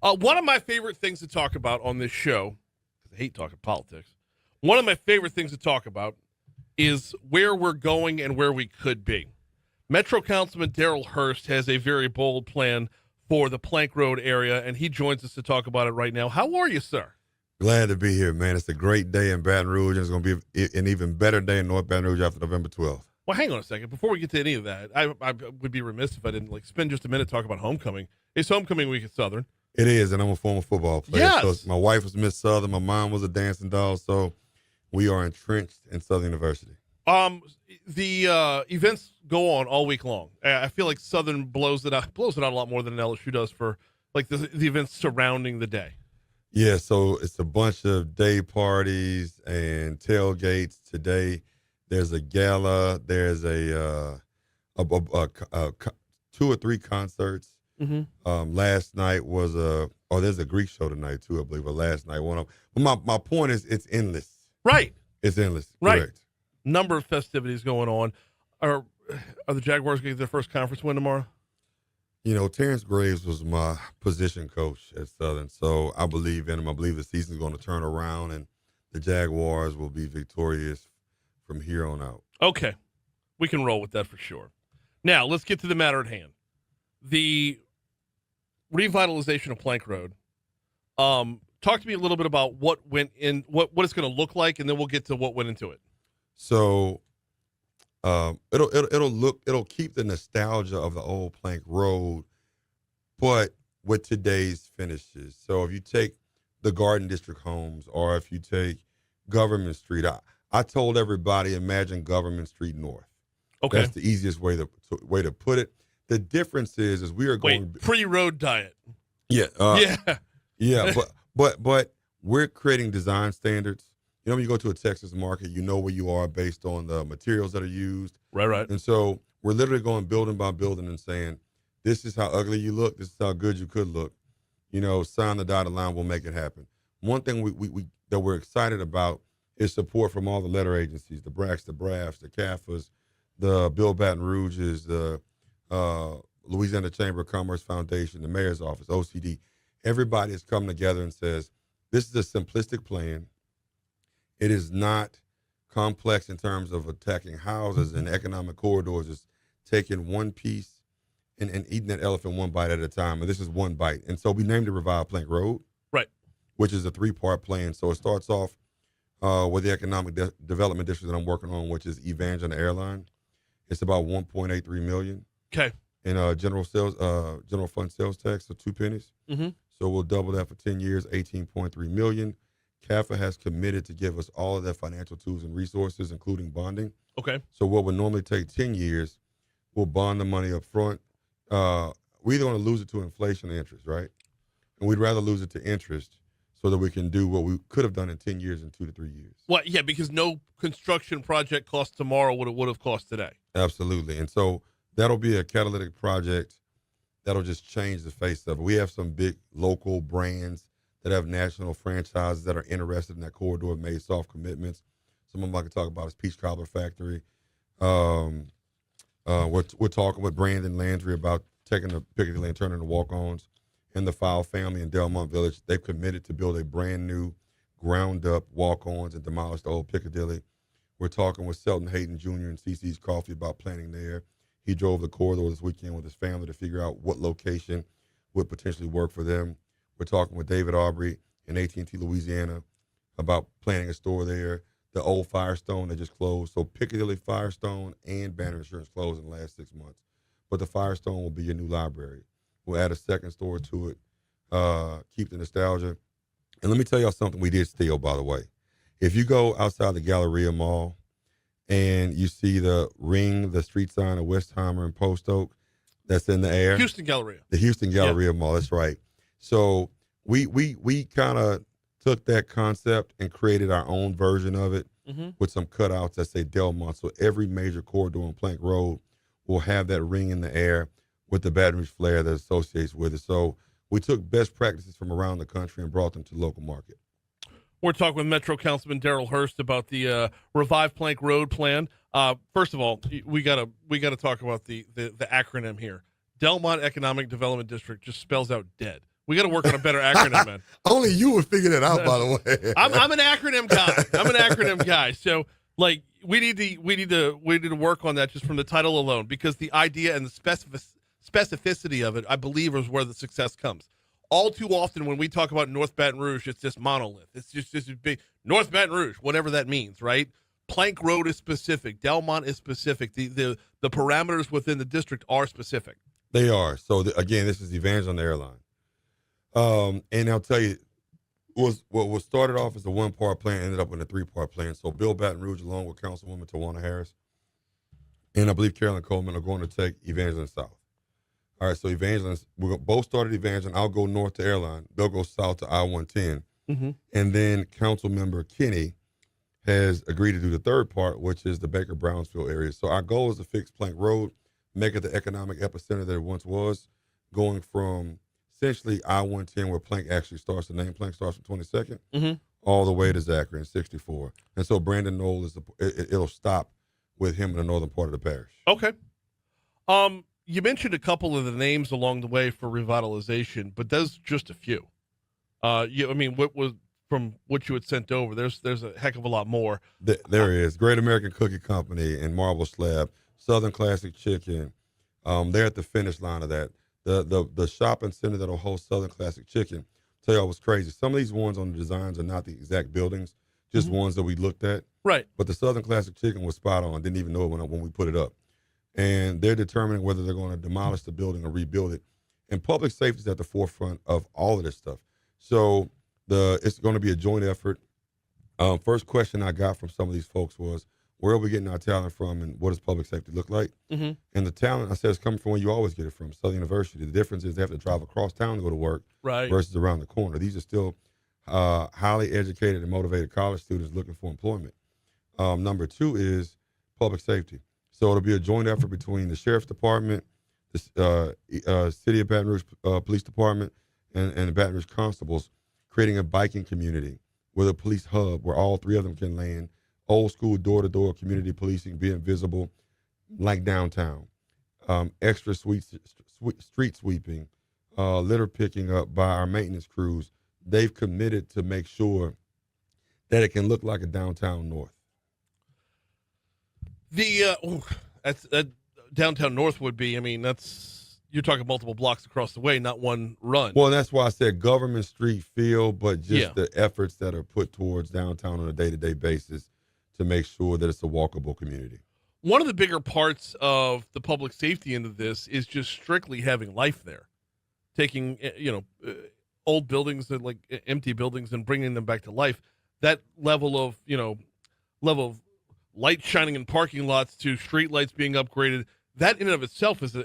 One of my favorite things to talk about on this show, because I hate talking politics, one of my favorite things to talk about is where we're going and where we could be. Metro Councilman Darryl Hurst has a very bold plan for the Plank Road area, and he joins us to talk about it right now. How are you, sir? Glad to be here, man. It's a great day in Baton Rouge, and it's going to be an even better day in North Baton Rouge after November 12th. Well, hang on a second. Before we get to any of that, I would be remiss if I didn't spend just a minute talking about homecoming. It's homecoming week at Southern. It is, and I'm a former football player. Yes. So my wife was Miss Southern. My mom was a dancing doll, so we are entrenched in Southern University. The events go on all week long. I feel like Southern blows it out a lot more than LSU does for the events surrounding the day. Yeah, so it's a bunch of day parties and tailgates. Today, there's a gala. There's a 2 or 3 concerts. Mm-hmm. Last night was there's a Greek show tonight too, I believe. But last night one of. But my point is, it's endless. Right. It's endless. Right. Correct. Number of festivities going on. Are the Jaguars going to get their first conference win tomorrow? You know, Terrence Graves was my position coach at Southern, so I believe in him. I believe the season's going to turn around, and the Jaguars will be victorious from here on out. Okay. We can roll with that for sure. Now, let's get to the matter at hand. The revitalization of Plank Road. Talk to me a little bit about what went in, what it's going to look like, and then we'll get to what went into it. So it'll keep the nostalgia of the old Plank Road, but with today's finishes. So if you take the Garden District homes, or if you take Government Street, I told everybody, imagine Government Street North. Okay, that's the easiest way to put it. The difference is we are going pre-road diet. Yeah, yeah, but we're creating design standards. You know, when you go to a Texas market, you know where you are based on the materials that are used. Right. And so we're literally going building by building and saying, this is how ugly you look. This is how good you could look. You know, sign the dotted line, we'll make it happen. One thing that we're excited about is support from all the letter agencies, the BRACs, the BRAFs, the CAFAs, the Bill Baton Rouges, the Louisiana Chamber of Commerce Foundation, the Mayor's Office, OCD. Everybody has come together and says, this is a simplistic plan. It is not complex in terms of attacking houses and economic corridors. It's taking one piece and eating that elephant one bite at a time. And this is one bite. And so we named it Revive Plank Road, right, which is a 3-part plan. So it starts off with the economic development district that I'm working on, which is Evangeline Airline. It's about $1.83 million. Okay. In general fund sales tax, so 2 pennies. Mm-hmm. So we'll double that for 10 years, $18.3 million. CAFA has committed to give us all of their financial tools and resources, including bonding. Okay. So what would normally take 10 years, we'll bond the money up front. We're either going to lose it to inflation or interest, right? And we'd rather lose it to interest so that we can do what we could have done in 10 years in 2 to 3 years. Well, yeah, because no construction project cost tomorrow what it would have cost today. Absolutely. And so that'll be a catalytic project that'll just change the face of it. We have some big local brands that have national franchises that are interested in that corridor, have made soft commitments. Some of them I can talk about is Peach Cobbler Factory. We're talking with Brandon Landry about taking the Piccadilly Lane and turning to walk-ons. And the Fowle family in Delmont Village, they've committed to build a brand new ground-up walk-ons and demolish the old Piccadilly. We're talking with Selton Hayden Jr. and CeCe's Coffee about planning there. He drove the corridor this weekend with his family to figure out what location would potentially work for them. We're talking with David Aubrey in AT&T, Louisiana, about planning a store there. The old Firestone that just closed. So Piccadilly, Firestone, and Banner Insurance closed in the last 6 months. But the Firestone will be your new library. We'll add a second store to it, keep the nostalgia. And let me tell y'all something we did steal, by the way. If you go outside the Galleria Mall and you see the ring, the street sign of Westheimer and Post Oak that's in the air. Houston Galleria. The Houston Galleria Mall, that's right. So we kind of took that concept and created our own version of it with some cutouts that say Delmont. So every major corridor on Plank Road will have that ring in the air with the Baton Rouge flair that associates with it. So we took best practices from around the country and brought them to the local market. We're talking with Metro Councilman Darryl Hurst about the Revive Plank Road plan. First of all, we gotta talk about the acronym here. Delmont Economic Development District just spells out dead. We got to work on a better acronym, man. Only you would figure that out, by the way. I'm an acronym guy. So like we need to work on that just from the title alone, because the idea and the specificity of it, I believe, is where the success comes. All too often when we talk about North Baton Rouge, it's this monolith. It's just this big North Baton Rouge, whatever that means, right? Plank Road is specific. Delmont is specific. The parameters within the district are specific. They are. So again, this is Evangeline Airline. And I'll tell you, what was started off as a 1-part plan ended up in a 3-part plan. So Bill Baton Rouge, along with Councilwoman Tawana Harris, and I believe Carolyn Coleman, are going to take Evangeline south. All right, so Evangeline, we both started Evangeline. I'll go north to Airline. They'll go south to I-110. Mm-hmm. And then Council Member Kinney has agreed to do the 3rd part, which is the Baker-Brownsville area. So our goal is to fix Plank Road, make it the economic epicenter that it once was, going from essentially I-110, where Plank actually starts. The name Plank starts from 22nd, mm-hmm. all the way to Zachary and 64. And so Brandon Knoll it'll stop with him in the northern part of the parish. Okay. You mentioned a couple of the names along the way for revitalization, but there's just a few. What was from what you had sent over? There's a heck of a lot more. There is Great American Cookie Company and Marble Slab, Southern Classic Chicken. They're at the finish line of that. The shopping center that'll host Southern Classic Chicken. Tell y'all what's crazy. Some of these ones on the designs are not the exact buildings, just ones that we looked at. Right. But the Southern Classic Chicken was spot on. Didn't even know it when we put it up. And they're determining whether they're going to demolish the building or rebuild it. And public safety is at the forefront of all of this stuff. So it's going to be a joint effort. First question I got from some of these folks was, where are we getting our talent from, and what does public safety look like? Mm-hmm. And the talent, I said, is coming from where you always get it from, Southern University. The difference is they have to drive across town to go to work, right, versus around the corner. These are still highly educated and motivated college students looking for employment. Number 2 is public safety. So it'll be a joint effort between the Sheriff's Department, the City of Baton Rouge Police Department, and the Baton Rouge Constables, creating a biking community with a police hub where all 3 of them can land. Old school door-to-door community policing, being visible like downtown. Extra street sweeping, litter picking up by our maintenance crews. They've committed to make sure that it can look like a downtown North. That's downtown North would be. You're talking multiple blocks across the way, not one run. Well, that's why I said government street feel, but just the efforts that are put towards downtown on a day-to-day basis to make sure that it's a walkable community. One of the bigger parts of the public safety end of this is just strictly having life there, taking old buildings and like empty buildings and bringing them back to life. That level of light shining in parking lots to street lights being upgraded, that in and of itself is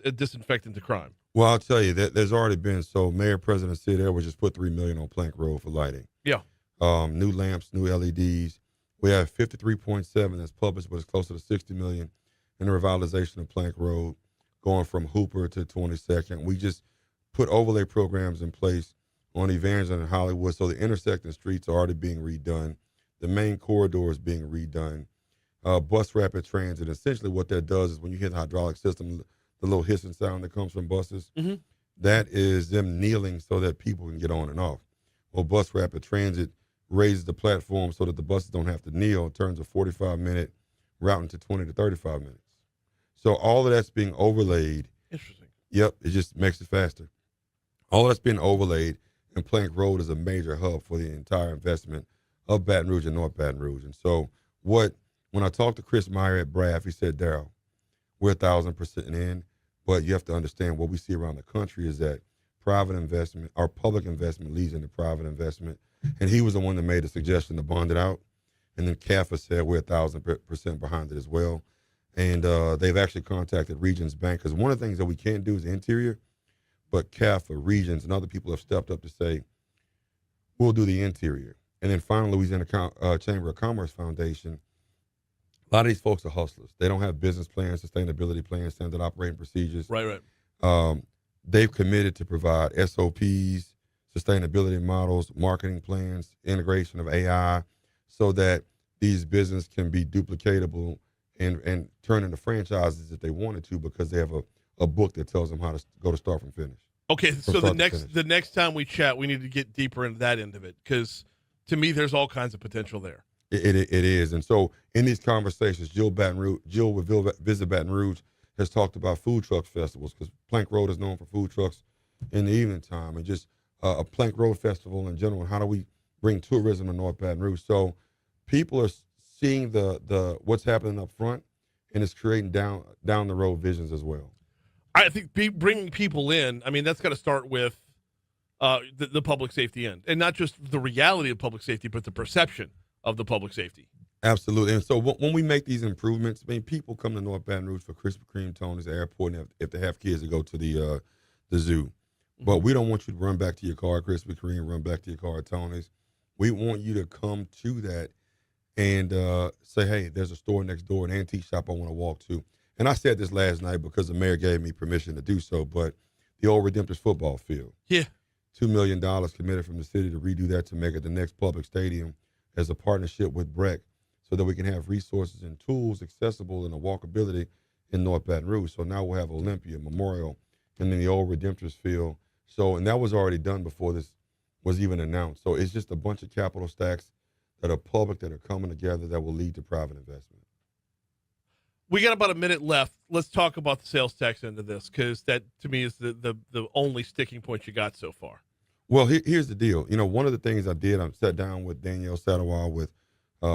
a disinfectant to crime. Well, I'll tell you that there's already been, so Mayor President Sid Edwards just put $3 million on Plank Road for lighting. Yeah. New lamps, new LEDs. We have 53.7 that's published, but it's closer to 60 million in the revitalization of Plank Road, going from Hooper to 22nd. We just put overlay programs in place on Evangeline and Hollywood, so the intersecting streets are already being redone. The main corridor is being redone. Bus rapid transit. Essentially what that does is when you hit the hydraulic system, the little hissing sound that comes from buses, that is them kneeling so that people can get on and off. Well, bus rapid transit raises the platform so that the buses don't have to kneel. It turns a 45-minute route into 20 to 35 minutes. So all of that's being overlaid. Interesting. Yep, it just makes it faster. All that's being overlaid, and Plank Road is a major hub for the entire investment of Baton Rouge and North Baton Rouge. And so when I talked to Chris Meyer at BRAF, he said, Darryl, we're 1,000% in, but you have to understand what we see around the country is that private investment, or public investment, leads into private investment. And he was the one that made the suggestion to bond it out. And then CAFA said we're 1,000% behind it as well. And they've actually contacted Regions Bank, because one of the things that we can't do is interior, but CAFA, Regions, and other people have stepped up to say, we'll do the interior. And then finally, Louisiana Chamber of Commerce Foundation, a lot of these folks are hustlers. They don't have business plans, sustainability plans, standard operating procedures. Right. They've committed to provide SOPs, sustainability models, marketing plans, integration of AI, so that these businesses can be duplicatable and turn into franchises if they wanted to, because they have a book that tells them how to go to start from finish. Okay, from so the start to finish. the next time we chat, we need to get deeper into that end of it because to me, there's all kinds of potential there. It is. And so in these conversations, Jill with Visit Baton Rouge has talked about food truck festivals because Plank Road is known for food trucks in the evening time and just a Plank Road festival in general. And how do we bring tourism to North Baton Rouge? So people are seeing the what's happening up front, and it's creating down the road visions as well. I think bringing people in, I mean, that's got to start with the public safety end, and not just the reality of public safety, but the perception of the public safety. Absolutely. And so when we make these improvements, I mean, people come to North Baton Rouge for Krispy Kreme, Tony's, the airport, and if they have kids to go to the zoo. Mm-hmm. But we don't want you to run back to your car at Krispy Kreme, run back to your car at Tony's. We want you to come to that and say, hey, there's a store next door, an antique shop I want to walk to. And I said this last night because the mayor gave me permission to do so, but the old Redemptor's football field. Yeah. $2 million committed from the city to redo that to make it the next public stadium as a partnership with BREC so that we can have resources and tools accessible and a walkability in North Baton Rouge. So now we'll have Olympia, Memorial, and then the old Redemptor's field. So, and that was already done before this was even announced. So it's just a bunch of capital stacks that are public that are coming together that will lead to private investment. We got about a minute left. Let's talk about the sales tax end of this because that, to me, is the only sticking point you got so far. Well, here's the deal. You know, one of the things I did, I sat down with Danielle Sadowal with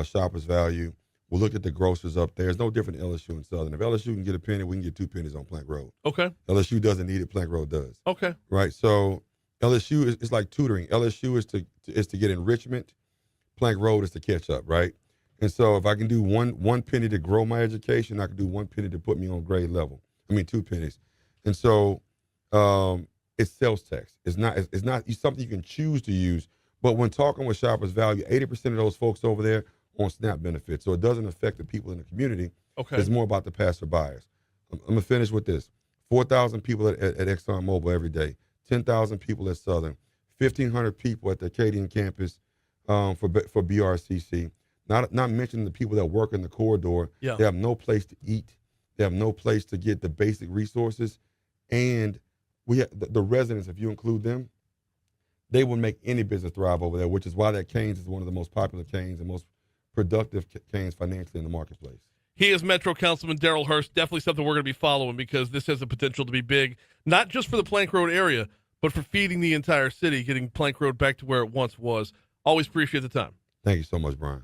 Shoppers Value. We'll look at the grocers up there. It's no different than LSU and Southern. If LSU can get a penny, we can get 2 pennies on Plank Road. Okay. LSU doesn't need it. Plank Road does. Okay. Right. So LSU is like tutoring. LSU is to get enrichment. Plank Road is to catch up. Right. And so if I can do one penny to grow my education, I can do 1 penny to put me on grade level. I mean, 2 pennies. And so it's sales tax. It's not something you can choose to use. But when talking with Shoppers Value, 80% of those folks over there on SNAP benefits. So it doesn't affect the people in the community. Okay. It's more about the passerbyers. I'm going to finish with this. 4,000 people at ExxonMobil every day. 10,000 people at Southern. 1,500 people at the Acadian campus for BRCC. Not mentioning the people that work in the corridor. Yeah. They have no place to eat. They have no place to get the basic resources. And we have the residents, if you include them, they will make any business thrive over there, which is why that Cane's is one of the most popular Cane's and most productive Cane's financially in the marketplace. He is Metro Councilman Darryl Hurst. Definitely something we're going to be following because this has the potential to be big, not just for the Plank Road area, but for feeding the entire city, getting Plank Road back to where it once was. Always appreciate the time. Thank you so much, Brian.